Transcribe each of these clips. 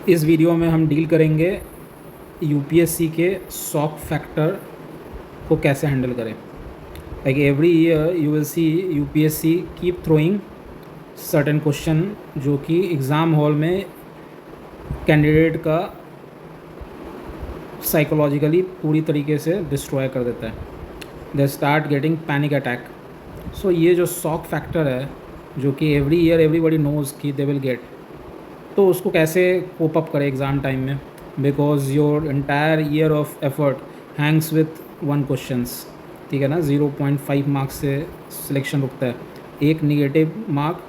इस वीडियो में हम डील करेंगे यूपीएससी के शॉक फैक्टर को कैसे हैंडल करें। Like every year you will see UPSC keep throwing certain question जो कि एग्ज़ाम हॉल में कैंडिडेट का साइकोलॉजिकली पूरी तरीके से डिस्ट्रॉय कर देता है। They start getting panic attack. So ये जो शॉक फैक्टर है जो कि एवरी ईयर एवरीबडी नोज़ कि दे विल गेट, तो उसको कैसे कोप अप करें एग्ज़ाम टाइम में, because your entire year of effort Hanks with one questions. ठीक है ना, 0.5 मार्क्स से सिलेक्शन रुकता है। एक निगेटिव मार्क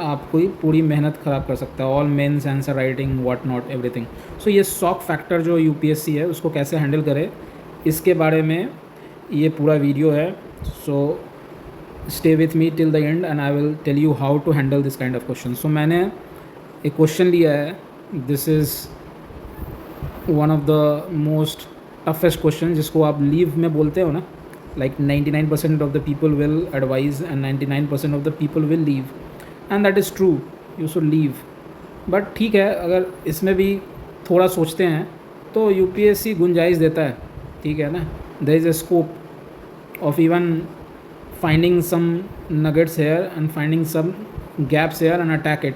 आपको पूरी मेहनत ख़राब कर सकता है। All mains answer writing what not everything. So ये शॉक फैक्टर जो यूपीएससी है उसको कैसे हैंडल करे, इसके बारे में ये पूरा वीडियो है। So stay with me till the end and I will tell you how to handle this kind of question. So मैंने एक क्वेश्चन लिया है, this is one of the most toughest question जिसको आप लीव में बोलते हो ना। Like 99% of the people will advise and 99% of the people will leave, and that is true, you should leave. But ठीक है, अगर इसमें भी थोड़ा सोचते हैं तो यूपीएससी गुंजाइश देता है। ठीक है ना, there is a scope of even finding some nuggets here and finding some gaps here and attack it.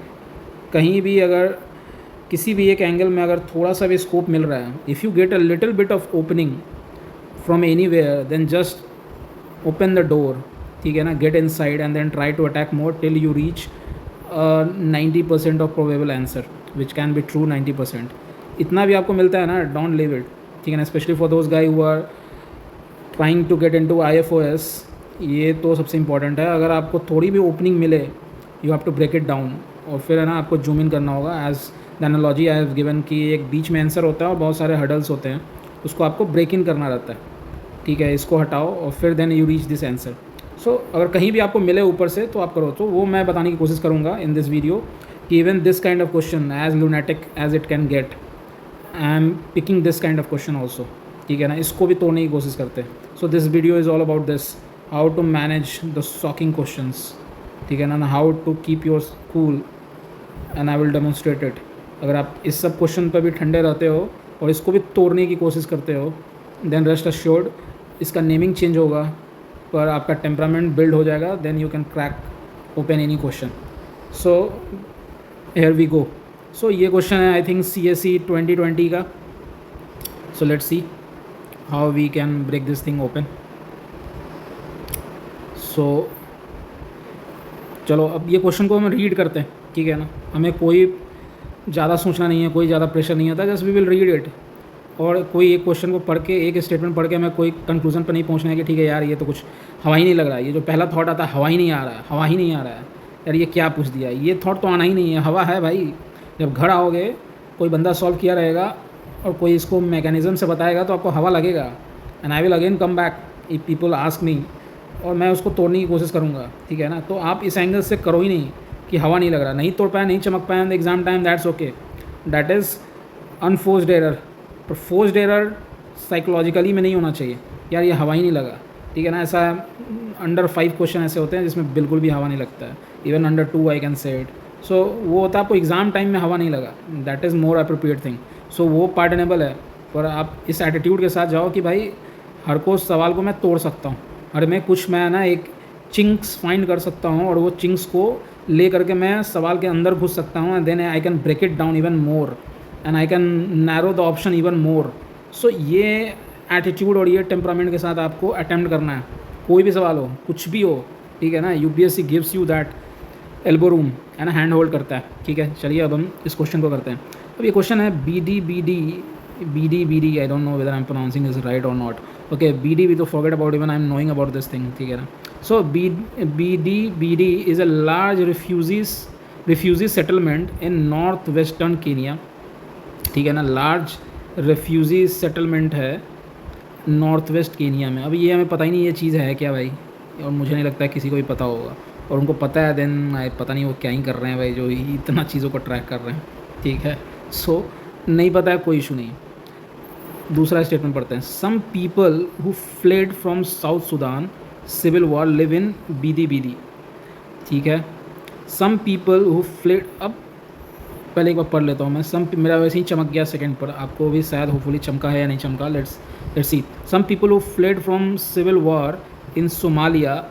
कहीं भी अगर किसी भी एक एंगल में अगर थोड़ा सा भी स्कोप मिल रहा है, if you get a little bit of opening from anywhere, then just open the door. ठीक है ना, get inside and then try to attack more till you reach 90% of probable answer which can be true 90%। इतना भी आपको मिलता है ना, don't leave it. ठीक है ना, specially for those guy who are trying to get into IFOS, ये तो सबसे इंपॉर्टेंट है। अगर आपको थोड़ी भी ओपनिंग मिले, you have to break it down, और फिर है ना आपको जूम इन करना होगा। As the analogy I have given कि एक बीच में आंसर होता है और बहुत सारे हर्डल्स होते हैं, उसको आपको ब्रेक इन करना रहता है। ठीक है, इसको हटाओ और फिर then you reach this answer. So अगर कहीं भी आपको मिले ऊपर से तो आप करो। तो वो मैं बताने की कोशिश करूँगा इन दिस वीडियो कि even this kind of question, as lunatic as it can get, I am picking this kind of question also. ठीक है ना, इसको भी तोड़ने की कोशिश करते हैं। So this video is all about this, how to manage the shocking questions. ठीक है ना, how to keep your cool, and I will demonstrate it. अगर आप इस सब क्वेश्चन पर भी ठंडे रहते हो और इसको भी तोड़ने की कोशिश करते हो, देन रेस्ट अश्योर्ड इसका नेमिंग चेंज होगा पर आपका टेम्परामेंट बिल्ड हो जाएगा। Then you can crack open any question. So here we go. So ये क्वेश्चन है आई थिंक CSE 2020 का। So let's see how we can break this thing open. So चलो अब ये क्वेश्चन को हम रीड करते हैं। ठीक है ना, हमें कोई ज़्यादा सोचना नहीं है, कोई ज़्यादा प्रेशर नहीं होता, just we will read it. और कोई एक क्वेश्चन को पढ़ के, एक स्टेटमेंट पढ़ के हमें कोई कंक्लूजन पर नहीं पहुंचना है कि ठीक है यार ये तो कुछ हवा ही नहीं लग रहा है। ये जो पहला थॉट आता है हवा ही नहीं आ रहा है, हवा ही नहीं आ रहा है, यार ये क्या पूछ दिया, ये थॉट तो आना ही नहीं है, हवा है भाई। जब घर आओगे कोई बंदा सॉल्व किया रहेगा और कोई इसको मैकेनिज़्म से बताएगा तो आपको हवा लगेगा। And I will again come back if people ask me, और मैं उसको तोड़ने की कोशिश करूँगा। ठीक है ना, तो आप इस एंगल से करो ही नहीं कि हवा नहीं लग रहा, नहीं तोड़ पाया, नहीं चमक पाया in the exam time, that's okay, that is unforced error. पर फोर्स्ड एरर साइकोलॉजिकली में नहीं होना चाहिए, यार ये हवा ही नहीं लगा। ठीक है ना, ऐसा अंडर 5 क्वेश्चन ऐसे होते हैं जिसमें बिल्कुल भी हवा नहीं लगता है, even under 2 I can say it. So वो होता है आपको एग्ज़ाम टाइम में हवा नहीं लगा, that is more appropriate thing. So वो पार्डनेबल है, पर आप इस एटीट्यूड के साथ जाओ कि भाई हर को सवाल को मैं तोड़ सकता हूँ, हर में कुछ मैं ना एक चिंक्स फाइंड कर सकता हूँ और वो चिंक्स को ले करके मैं सवाल के अंदर घुस सकता हूँ, and then I can break it down even more and I can narrow the option even more. So ये एटीट्यूड और ये टेम्परामेंट के साथ आपको अटैम्प्ट करना है, कोई भी सवाल हो, कुछ भी हो। ठीक है ना, UPSC gives you that elbow room, है ना, हैंड होल्ड करता है। ठीक है, चलिए अब हम इस क्वेश्चन को करते हैं। अब ये क्वेश्चन है BD, I don't know whether I am pronouncing this right और नॉट। ओके, BD वी तो forget about, even I am knowing about this thing. ठीक है ना, सो BD is a large refugee settlement in north western Kenya. ठीक है ना, large refugee settlement है north west Kenya में। अब ये हमें पता ही नहीं ये चीज़ है क्या भाई, और मुझे नहीं लगता है किसी को भी पता होगा, और उनको पता है देन पता नहीं वो क्या ही कर रहे हैं भाई जो इतना चीज़ों को ट्रैक कर रहे हैं। ठीक है, सो नहीं पता है, कोई इशू नहीं। दूसरा स्टेटमेंट पढ़ते हैं, some people who fled from South Sudan civil war live in BD। ठीक है, सम पीपल हु फ्लेड। अब पहले एक बार पढ़ लेता हूँ मैं। मेरा वैसे ही चमक गया सेकंड पर, आपको भी शायद होपफुली चमका है या नहीं चमका। Let's see. Some people who fled from civil war in Somalia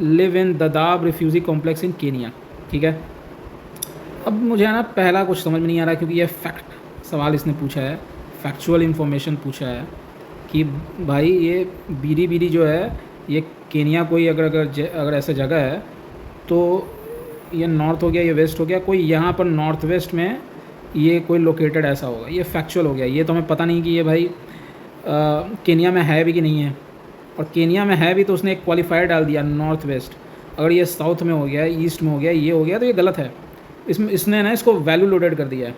live in Dadaab refugee complex in Kenya. ठीक है, अब मुझे है ना पहला कुछ समझ में नहीं आ रहा, क्योंकि ये फैक्ट सवाल इसने पूछा है, फैक्चुअल इन्फॉर्मेशन पूछा है कि भाई ये बीडी बीडी जो है ये केनिया कोई अगर ऐसा जगह है तो ये नॉर्थ हो गया, ये वेस्ट हो गया, कोई यहाँ पर नॉर्थ वेस्ट में ये कोई लोकेटेड ऐसा होगा। ये फैक्चुअल हो गया, ये तो हमें पता नहीं कि ये भाई केनिया में है भी कि नहीं है। और केनिया में है भी तो उसने एक क्वालिफायर डाल दिया नॉर्थ वेस्ट। अगर ये साउथ में हो गया, ईस्ट में हो गया, ये हो गया, तो ये गलत है। इसने ना इसको वैल्यू लोडेड कर दिया है।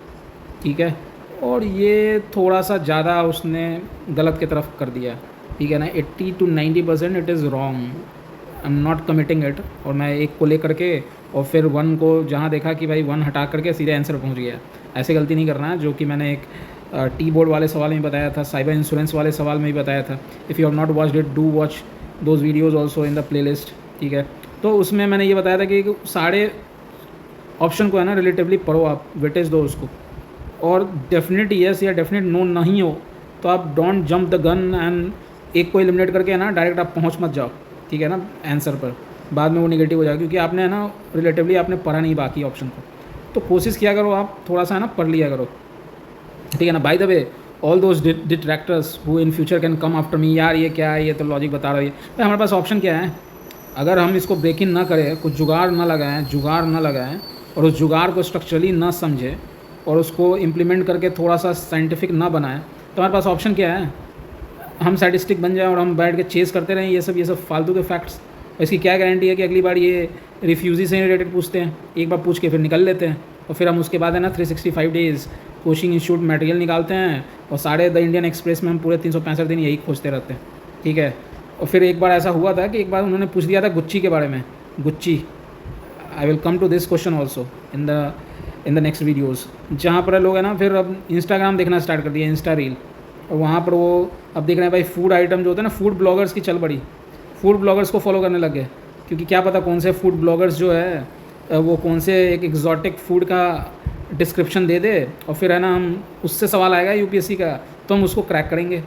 ठीक है, और ये थोड़ा सा ज़्यादा उसने गलत की तरफ कर दिया। ठीक है ना, 80 to 90% it is wrong. I am not committing it. और मैं एक को लेकर के और फिर वन को जहाँ देखा कि भाई वन हटा करके सीधे आंसर पहुँच गया। ऐसे गलती नहीं करना है, जो कि मैंने एक टी बोर्ड वाले सवाल में बताया था, साइबर इंश्योरेंस वाले सवाल में भी बताया था। If you have not watched it, do watch those videos also in the play list. ठीक है, तो उसमें मैंने ये बताया था कि सारे ऑप्शन को है ना रिलेटिवली पढ़ो, आप वेटेज दो उसको, और डेफिनेट येस या डेफिनेट नो नहीं हो तो आप don't jump the gun and एक को एलिमिनेट करके है ना डायरेक्ट आप पहुंच मत जाओ। ठीक है ना, आंसर पर बाद में वो नेगेटिव हो जाएगा, क्योंकि आपने है ना रिलेटिवली आपने पढ़ा नहीं बाकी ऑप्शन को। तो कोशिश किया करो आप थोड़ा सा है ना पढ़ लिया करो। ठीक है ना। By the way, all those detractors who in future can come after me, यार ये क्या है, ये तो लॉजिक बता रही है भाई। हमारे पास ऑप्शन क्या है? अगर हम इसको ब्रेक इन ना करें, कुछ जुगाड़ ना लगाएं और उस जुगाड़ को स्ट्रक्चरली ना समझें और उसको इम्प्लीमेंट करके थोड़ा सा साइंटिफिक ना बनाएं, तो हमारे पास ऑप्शन क्या है? हम सैडिस्टिक बन जाएं और हम बैठ के चेस करते रहें ये सब फालतू के फैक्ट्स। इसकी क्या गारंटी है कि अगली बार ये रिफ्यूजी से रिलेटेड पूछते हैं, एक बार पूछ के फिर निकल लेते हैं, और फिर हम उसके बाद है ना 365 डेज़ कोचिंग इंस्टीट्यूट मटेरियल निकालते हैं और सारे द इंडियन एक्सप्रेस में हम पूरे 365 दिन यही खोजते रहते हैं। ठीक है, और फिर एक बार ऐसा हुआ था कि एक बार उन्होंने पूछ दिया था गुच्ची के बारे में। गुच्ची, I will come to this question also in the next videos. जहाँ पर लोग है ना फिर अब इंस्टाग्राम देखना स्टार्ट कर दिया, इंस्टा रील, और वहाँ पर वो अब देख रहे हैं भाई फूड आइटम जो होते हैं ना, फूड ब्लॉगर्स की चल पड़ी, फूड ब्लॉगर्स को फॉलो करने लग गए, क्योंकि क्या पता कौन से फूड ब्लॉगर्स जो है वो कौन से एक एग्जॉटिक फूड का डिस्क्रिप्शन दे दे, और फिर है ना हम उससे सवाल आएगा यूपीएससी का तो हम उसको क्रैक करेंगे।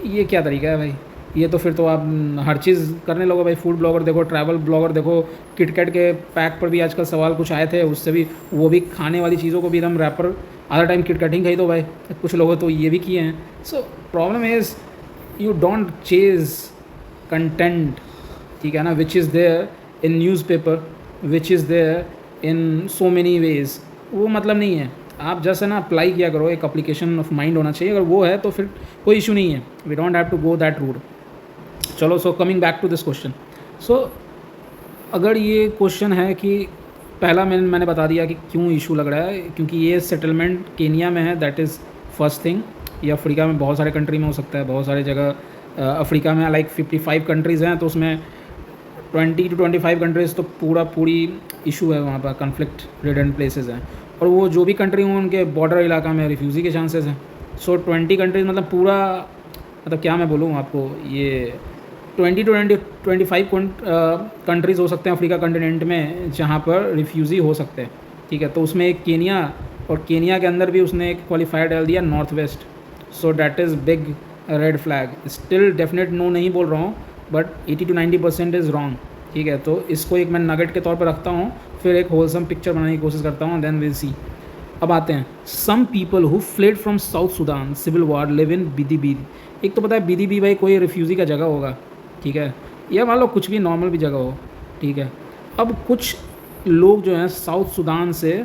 ये क्या तरीका है भाई? ये तो फिर तो आप हर चीज़ करने लगो भाई। फूड ब्लॉगर देखो, ट्रैवल ब्लॉगर देखो, किटकैट के पैक पर भी आजकल सवाल कुछ आए थे, उससे भी वो भी खाने वाली चीज़ों को भी एकदम रैपर आधा टाइम किटकैटिंग खाई दो भाई, कुछ लोगों तो ये भी किए हैं। So problem is you don't chase content, ठीक है ना, which is there in newspaper, which is there in so many ways. वो मतलब नहीं है, आप जैसे ना अप्लाई किया करो, एक अप्लीकेशन ऑफ माइंड होना चाहिए, अगर वो है तो फिर कोई इशू नहीं है। We don't have to go that route. चलो, so coming back to this question. So अगर ये क्वेश्चन है कि पहला मैंने बता दिया कि क्यों इशू लग रहा है, क्योंकि ये सेटलमेंट केनिया में है, दैट इज़ फर्स्ट थिंग। ये अफ्रीका में बहुत सारे कंट्री में हो सकता है, बहुत सारी जगह अफ्रीका में लाइक 55 कंट्रीज़ हैं, तो उसमें 20 to 25 कंट्रीज़ तो पूरी इशू है, वहाँ पर कन्फ्लिक्ट रिडन प्लेसेस हैं, और वो जो भी कंट्री हों उनके बॉर्डर इलाका में रिफ्यूज़ी के चांसेस हैं। सो 20 कंट्रीज़ मतलब पूरा, मतलब क्या मैं बोलूँ आपको, ये 20 to 25 कंट्रीज़ हो सकते हैं अफ्रीका कंटिनेंट में जहाँ पर रिफ्यूज़ी हो सकते हैं। ठीक है, तो उसमें एक केनिया, और केनिया के अंदर भी उसने एक क्वालिफायर डाल दिया north west. So that is big red flag. Still definite no नहीं बोल रहा हूँ, बट 80 to 90% इज़ रॉन्ग। ठीक है, तो इसको एक मैं नगेट के तौर पर रखता हूँ, फिर एक होलसम पिक्चर बनाने की कोशिश करता हूँ, देन विल सी। अब आते हैं, some people who fled from South Sudan civil war live in Bidibidi. एक तो पता है बीदीबी भाई कोई रिफ्यूज़ी का जगह होगा, ठीक है, या मान लो कुछ भी नॉर्मल भी जगह हो। ठीक है, अब कुछ लोग जो हैं साउथ सूडान से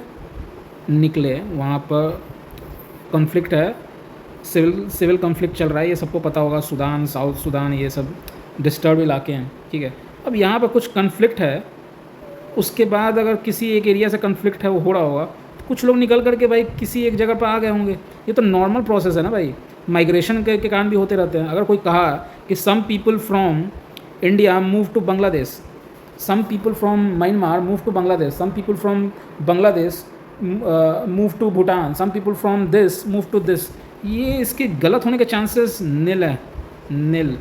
निकले, वहाँ पर कॉन्फ्लिक्ट है, सिविल कॉन्फ्लिक्ट चल रहा है, ये सबको पता होगा। सूडान, साउथ सूडान, ये सब डिस्टर्ब इलाके हैं। ठीक है, अब यहाँ पर कुछ कॉन्फ्लिक्ट है, उसके बाद अगर किसी एक एरिया से कॉन्फ्लिक्ट है वो हो रहा होगा, तो कुछ लोग निकल करके भाई किसी एक जगह पर आ गए होंगे। ये तो नॉर्मल प्रोसेस है ना भाई, माइग्रेशन के कारण भी होते रहते हैं। अगर कोई कहा कि some people from India move to Bangladesh, some people from Myanmar move to Bangladesh, some people from Bangladesh move to Bhutan, some people from this move to this, ये इसके गलत होने के चांसेस नील है, नील।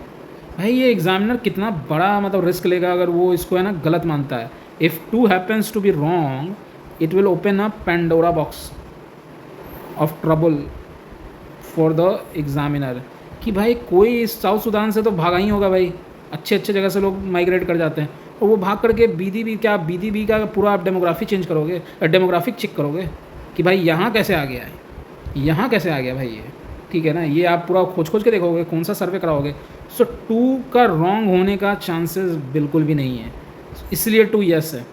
भाई ये एग्जामिनर कितना बड़ा मतलब रिस्क लेगा अगर वो इसको है ना गलत मानता है। If two happens to be wrong, it will open a Pandora box. Of trouble for the examiner, कि भाई कोई साउथ सूडान से तो भागा ही होगा भाई, अच्छे अच्छे जगह से लोग माइग्रेट कर जाते हैं, और वो भाग करके बीडीबी, क्या बीडीबी का पूरा आप डेमोग्राफी चेंज करोगे, डेमोग्राफिक चेक करोगे कि भाई यहाँ कैसे आ गया है, यहाँ कैसे आ गया भाई ये, ठीक है ना, ये आप पूरा खोज खोज के देखोगे, कौन सा सर्वे कराओगे। सो 2 का रॉन्ग होने का चांसेस बिल्कुल भी नहीं है, इसलिए 2 यस है।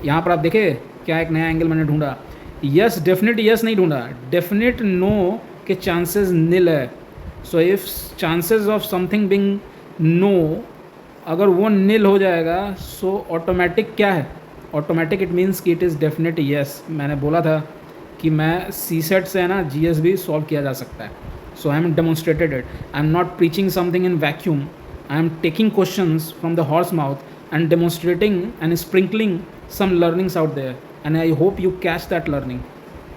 यहाँ पर आप देखे क्या एक नया एंगल मैंने ढूंढा, यस डेफिनेट यस नहीं ढूंढा, डेफिनेट नो के चांसेस नील है। So if chances of something being no, अगर वो नील हो जाएगा, सो ऑटोमेटिक क्या है, ऑटोमेटिक इट मीन्स कि इट इज़ डेफिनेट यस। मैंने बोला था कि मैं सी सेट से है ना जीएस भी सॉल्व किया जा सकता है। So I am demonstrated it, I am not preaching something in vacuum, I am taking questions from the horse mouth and demonstrating and sprinkling some learnings out there, and I hope you catch that learning,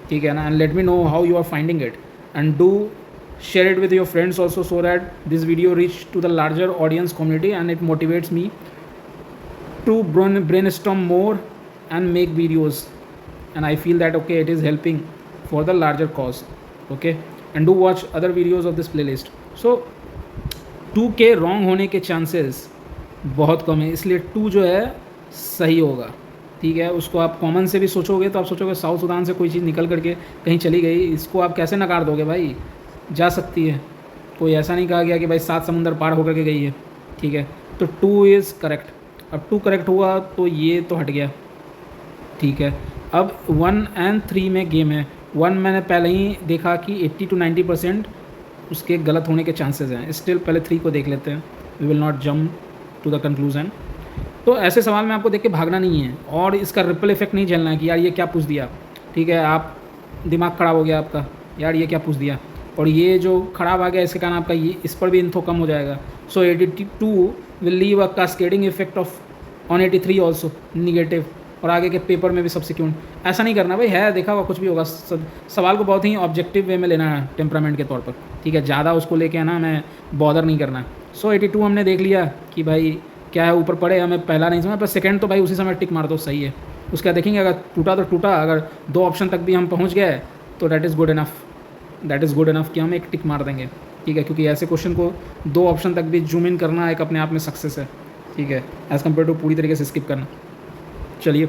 ठीक है ना, and let me know how you are finding it, and do share it with your friends also, so that this video reach to the larger audience community and it motivates me to brainstorm more and make videos, and I feel that okay, it is helping for the larger cause, okay, and do watch other videos of this playlist. So 2 के wrong होने के chances बहुत कम है, इसलिए 2 जो है सही होगा, ठीक है। उसको आप कॉमन से भी सोचोगे तो आप सोचोगे साउथ सूडान से कोई चीज़ निकल करके कहीं चली गई, इसको आप कैसे नकार दोगे भाई, जा सकती है, कोई ऐसा नहीं कहा गया कि भाई 7 समुंदर पार होकर के गई है, ठीक है। तो 2 इज़ करेक्ट, अब 2 करेक्ट हुआ तो ये तो हट गया, ठीक है। अब 1 और 3 में गेम है। 1 मैंने पहले ही देखा कि 80 to 90% उसके गलत होने के चांसेस हैं, स्टिल पहले 3 को देख लेते हैं, we will not jump to the conclusion. तो ऐसे सवाल में आपको देख के भागना नहीं है, और इसका रिपल इफेक्ट नहीं झेलना है कि यार ये क्या पूछ दिया, ठीक है, आप दिमाग ख़राब हो गया आपका, यार ये क्या पूछ दिया, और ये जो ख़राब आ गया इसके कारण आपका ये इस पर भी इन्फो कम हो जाएगा। सो 82 will leave a cascading effect of on 83 also negative, और आगे के पेपर में भी सब्सिक्वेंट। ऐसा नहीं करना भाई, है देखा हुआ कुछ भी होगा, सवाल को बहुत ही ऑब्जेक्टिव वे में लेना है टेम्परामेंट के तौर पर, ठीक है, ज़्यादा उसको लेके है ना मैं बॉदर नहीं करना। सो 82 हमने देख लिया कि भाई क्या है, ऊपर पड़े, हमें पहला नहीं समझ पर सेकंड तो भाई उसी समय टिक मार दो, सही है। उसके बाद देखेंगे अगर टूटा तो टूटा, अगर 2 ऑप्शन तक भी हम पहुंच गए तो that is good enough, that is good enough कि हम एक टिक मार देंगे, ठीक है, क्योंकि ऐसे क्वेश्चन को 2 ऑप्शन तक भी जूम इन करना एक अपने आप में सक्सेस है, ठीक है, एज़ कम्पेयर टू पूरी तरीके से स्किप करना। चलिए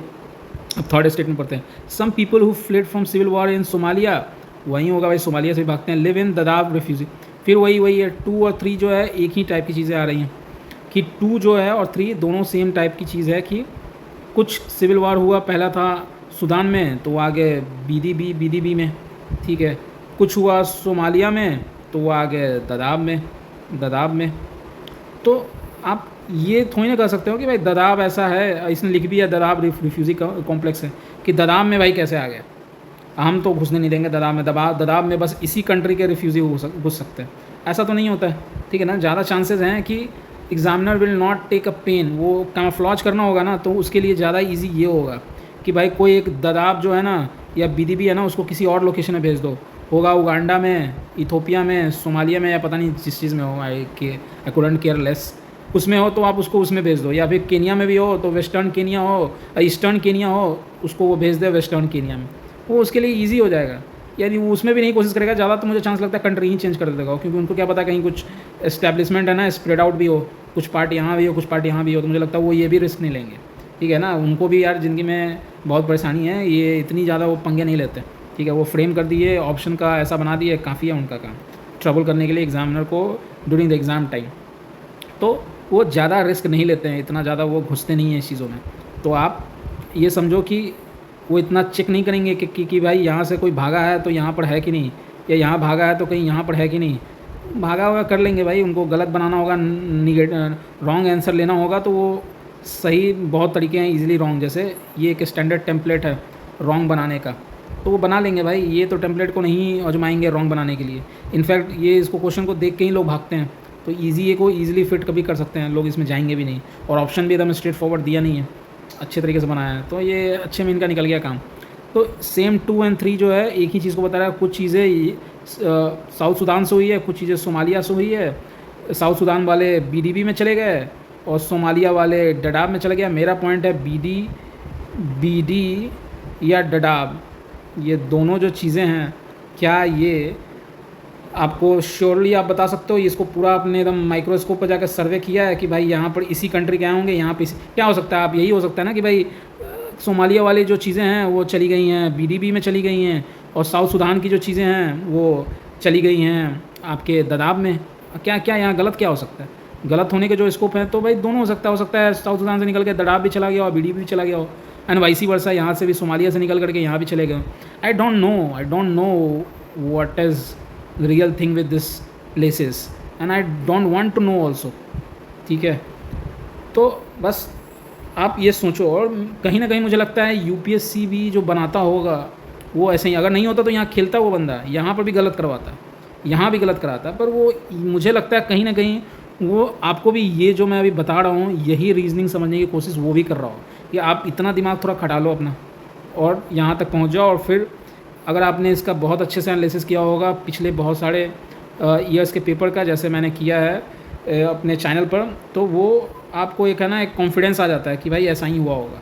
अब थर्ड स्टेटमेंट पढ़ते हैं। Some people who fled from civil war in Somalia, वहीं होगा भाई, सोमालिया से भागते हैं, लिव इन ददाब रिफ्यूजी। फिर वही है, 2 और 3 जो है एक ही टाइप की चीज़ें आ रही हैं, कि 2 जो है और 3 दोनों सेम टाइप की चीज़ है, कि कुछ सिविल वार हुआ, पहला था सूडान में तो वो आगे बीडीबी में, ठीक है, कुछ हुआ सोमालिया में तो वो आगे ददाब में। तो आप ये थोड़ी ना कह सकते हो कि भाई ददाब ऐसा है, इसने लिख भी है ददाब रिफ्यूजी कॉम्प्लेक्स है, कि ददाब में भाई कैसे आ गया, हम तो घुसने नहीं देंगे ददाब में, ददाब में बस इसी कंट्री के रिफ्यूजी घुस सकते हैं, ऐसा तो नहीं होता है, ठीक है ना। ज़्यादा चांसेस हैं कि examiner will not take a pain, वो कैमोफ्लेज करना होगा ना, तो उसके लिए ज़्यादा इजी ये होगा कि भाई कोई एक ददाब जो है ना या बीडीबी है ना, उसको किसी और लोकेशन में भेज दो, होगा उगांडा में, इथोपिया में, सोमालिया में, या पता नहीं जिस चीज़ में हो, आई कुडंट केयर लेस, उसमें हो तो आप उसको उसमें भेज दो, या फिर केनिया में भी हो तो वेस्टर्न केनिया हो, ईस्टर्न केनिया हो, उसको वो भेज दे वेस्टर्न केनिया में, वो उसके लिए ईजी हो जाएगा। यानी वो उसमें भी नहीं कोशिश करेगा ज़्यादा, तो मुझे चांस लगता है कंट्री ही चेंज कर देगा, क्योंकि उनको क्या पता कहीं कुछ एस्टेब्लिशमेंट है ना स्प्रेड आउट भी हो, कुछ पार्ट यहाँ भी हो, कुछ पार्ट यहाँ भी हो, तो मुझे लगता है वो ये भी रिस्क नहीं लेंगे, ठीक है ना। उनको भी यार ज़िंदगी में बहुत परेशानी है, ये इतनी ज़्यादा वो पंगे नहीं लेते, ठीक है। वो फ्रेम कर दिए ऑप्शन का, ऐसा बना दिए, काफ़ी है उनका काम ट्रबल करने के लिए एग्जामिनर को ड्यूरिंग द एग्ज़ाम टाइम, तो वो ज़्यादा रिस्क नहीं लेते हैं, इतना ज़्यादा वो घुसते नहीं हैं इस चीज़ों में। तो आप ये समझो कि वो इतना चेक नहीं करेंगे कि भाई यहाँ से कोई भागा है तो यहाँ पर है कि नहीं, या यहाँ भागा है तो कहीं यहाँ पर है कि नहीं, भागा हुआ कर लेंगे भाई। उनको गलत बनाना होगा, रॉन्ग आंसर लेना होगा, तो वो सही बहुत तरीके हैं ईजिली रॉन्ग, जैसे ये एक स्टैंडर्ड टेम्पलेट है रॉन्ग बनाने का, तो वो बना लेंगे भाई। ये तो टेम्पलेट को नहीं आजमाएंगे रॉन्ग बनाने के लिए, इनफैक्ट ये इसको क्वेश्चन को देख के ही लोग भागते हैं, तो ईजी ये को ईजिली फिट कभी कर सकते हैं लोग, इसमें जाएंगे भी नहीं, और ऑप्शन भी एकदम स्ट्रेट फॉरवर्ड दिया नहीं है, अच्छे तरीके से बनाया है, तो ये अच्छे में इनका निकल गया काम। तो सेम 2 और 3 जो है एक ही चीज़ को बता रहा है, कुछ चीज़ें साउथ सूडान से हुई है, कुछ चीज़ें सोमालिया से हुई है, साउथ सूडान वाले बीडीबी में चले गए और सोमालिया वाले डडाब में चले गया। मेरा पॉइंट है बीडी या डडाब, ये दोनों जो चीज़ें हैं, क्या ये आपको श्योरली आप बता सकते हो, ये इसको पूरा आपने एकदम माइक्रोस्कोप पर जाकर सर्वे किया है कि भाई यहाँ पर इसी कंट्री के आए होंगे, यहाँ पे क्या हो सकता है? आप यही हो सकता है ना कि भाई सोमालिया वाली जो चीज़ें हैं वो चली गई हैं, बीडीबी में चली गई हैं, और साउथ सूडान की जो चीज़ें हैं वो चली गई हैं आपके ददाब में। क्या क्या यहाँ गलत क्या हो सकता है? गलत होने के जो स्कोप है तो भाई दोनों हो सकता है साउथ सूडान से निकल के ददाब भी चला गया और बीडीबी भी चला गया हो, एंड वाइसी वर्सा यहाँ से भी सोमालिया से निकल करके यहाँ भी चले गए। I don't know what is the real thing with this places and I don't want to know also, ठीक है? तो बस आप ये सोचो, और कहीं ना कहीं मुझे लगता है यूपीएससी भी जो बनाता होगा वो ऐसे ही, अगर नहीं होता तो यहाँ खेलता वो बंदा यहाँ पर भी गलत करवाता, यहाँ भी गलत कराता, पर वो मुझे लगता है कहीं ना कहीं वो आपको भी ये जो मैं अभी बता रहा हूँ यही रीजनिंग समझने की कोशिश वो भी कर रहा हो कि आप इतना दिमाग थोड़ा खटा लो अपना और यहाँ तक पहुँच जाओ। और फिर अगर आपने इसका बहुत अच्छे से एनालिसिस किया होगा पिछले बहुत सारे ईयर्स के पेपर का, जैसे मैंने किया है अपने चैनल पर, तो वो आपको एक है ना एक कॉन्फिडेंस आ जाता है कि भाई ऐसा ही हुआ होगा।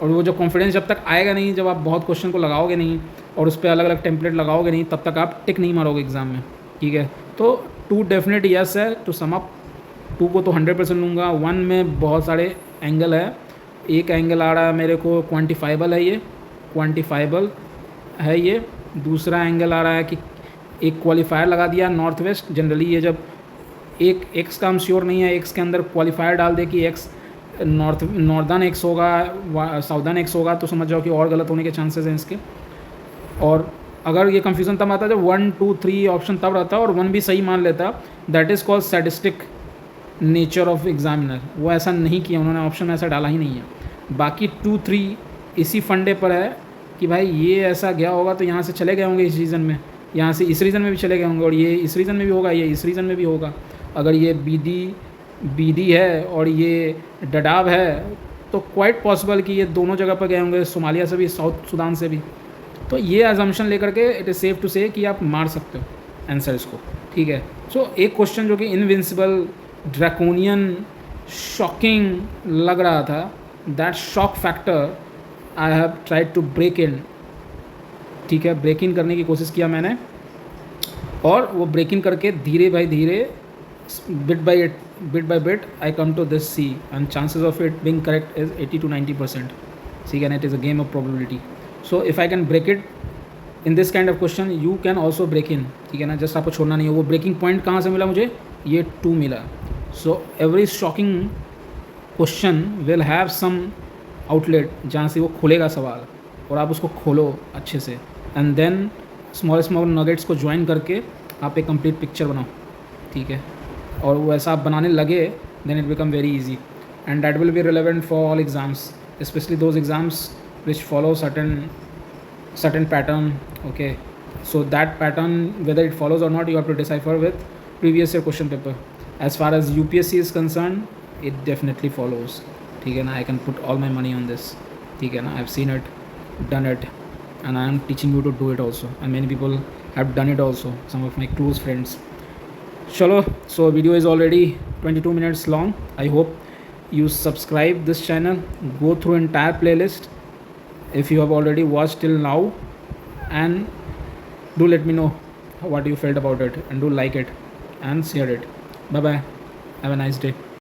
और वो जो कॉन्फिडेंस जब तक आएगा नहीं, जब आप बहुत क्वेश्चन को लगाओगे नहीं और उस पर अलग अलग टेम्पलेट लगाओगे नहीं, तब तक आप टिक नहीं मारोगे एग्ज़ाम में, ठीक है? तो 2 डेफिनेट यस है टू सम अप। 2 को तो 100% लूँगा। 1 में बहुत सारे एंगल है। एक एंगल आ रहा है मेरे को क्वान्टिफाइबल है, ये क्वान्टिफाइबल है ये। दूसरा एंगल आ रहा है कि एक क्वालिफायर लगा दिया नॉर्थ वेस्ट। जनरली ये जब एक एक्स का हम श्योर नहीं है, एक्स के अंदर क्वालिफायर डाल दे कि एक्स नॉर्दर्न एक्स होगा, साउदर्न एक्स होगा, तो समझ जाओ कि और गलत होने के चांसेस हैं इसके। और अगर ये कन्फ्यूज़न तब आता है जब 1 2 3 ऑप्शन तब रहता और 1 भी सही मान लेता, that is called sadistic nature of examiner. वो ऐसा नहीं किया उन्होंने, ऑप्शन में ऐसा डाला ही नहीं है। बाकी 2 3 इसी फंडे पर है कि भाई ये ऐसा गया होगा तो यहाँ से चले गए होंगे इस रीज़न में, यहाँ से इस रीज़न में भी चले गए होंगे, और ये इस रीज़न में भी होगा, ये इस रीज़न में भी होगा। अगर ये बीडी है और ये डडाब है तो क्वाइट पॉसिबल कि ये दोनों जगह पर गए होंगे, सोमालिया से भी साउथ सूडान से भी। तो ये अजम्पशन लेकर के इट इज़ सेफ टू से कि आप मार सकते हो आंसर इसको, ठीक है? सो एक क्वेश्चन जो कि इनविंसिबल, ड्रैकोनियन, शॉकिंग लग रहा था, that shock factor I have tried to break in, ठीक है? ब्रेक इन करने की कोशिश किया मैंने, और वो ब्रेक इन करके धीरे बाई धीरे, bit by bit I come to this C, and chances of it being correct is 80 to 90%, ठीक है ना? It is a game of probability. So if I can break it in this kind of question, you can also break in, ठीक है ना? Just आपको छोड़ना नहीं है। वो ब्रेकिंग पॉइंट कहाँ से मिला मुझे? ये 2 मिला। So every shocking question will have some outlet जहाँ से वो खोलेगा सवाल, और आप उसको खोलो अच्छे से, एंड देन स्मॉल नगेट्स को ज्वाइन करके आप एक कंप्लीट पिक्चर बनाओ, ठीक है? और वो ऐसा आप बनाने लगे, then it become very easy, and that will be relevant for all exams, specially those exams which follow certain pattern, okay? So that pattern, whether it follows or not, you have to decipher with previous year question paper. As far as UPSC is concerned, it definitely follows, ठीक है ना? I can put all my money on this, ठीक है ना? I've seen it, done it, and I am teaching you to do it also, and many people have done it also, some of my close friends. Chalo, so video is already 22 minutes long. I hope you subscribe this channel, go through entire playlist if you have already watched till now, and do let me know what you felt about it, and do like it and share it. Bye bye, have a nice day.